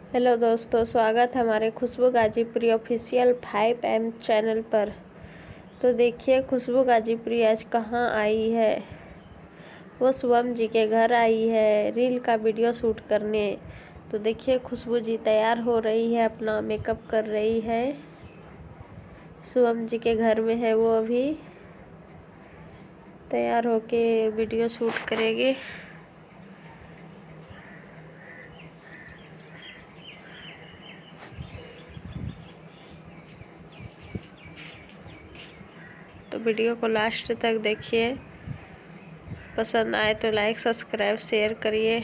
Hello दोस्तों, स्वागत है हमारे खुशबू गाजीपुरी ऑफिशियल 5M चैनल पर। तो देखिए खुशबू गाजीपुरी आज कहाँ आई है। वो शुभम जी के घर आई है रील का वीडियो शूट करने। तो देखिए खुशबू जी तैयार हो रही है, अपना मेकअप कर रही है। शुभम जी के घर में है वो, अभी तैयार होके वीडियो शूट करेगी। तो वीडियो को लास्ट तक देखिए, पसंद आए तो लाइक सब्सक्राइब शेयर करिए।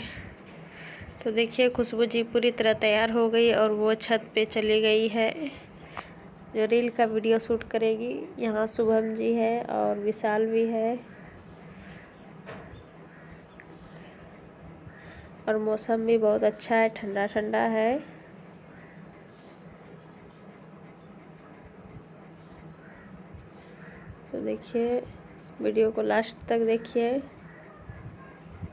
तो देखिए खुशबू जी पूरी तरह तैयार हो गई और वो छत पे चली गई है जो रील का वीडियो शूट करेगी। यहाँ शुभम जी है और विशाल भी है और मौसम भी बहुत अच्छा है, ठंडा ठंडा है। तो देखिए वीडियो को लास्ट तक देखिए।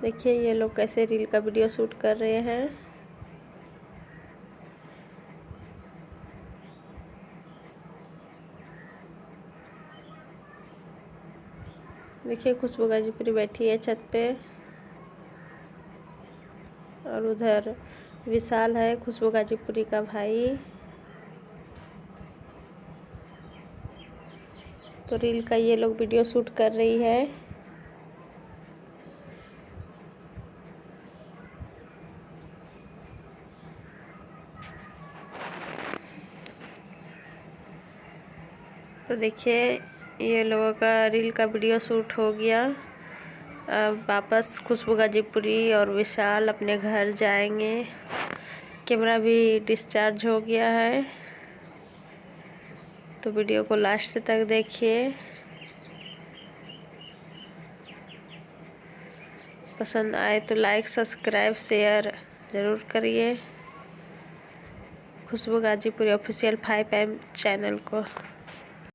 देखिए ये लोग कैसे रील का वीडियो शूट कर रहे हैं। देखिए खुशबू गाजीपुरी बैठी है छत पे और उधर विशाल है, खुशबू गाजीपुरी का भाई। तो रील का ये लोग वीडियो शूट कर रही है। तो देखिए ये लोगों का रील का वीडियो शूट हो गया। अब वापस खुशबू गाजीपुरी और विशाल अपने घर जाएंगे। कैमरा भी डिस्चार्ज हो गया है। तो वीडियो को लास्ट तक देखिए, पसंद आए तो लाइक सब्सक्राइब शेयर ज़रूर करिए खुशबू गाजीपुरी ऑफिशियल 5M चैनल को।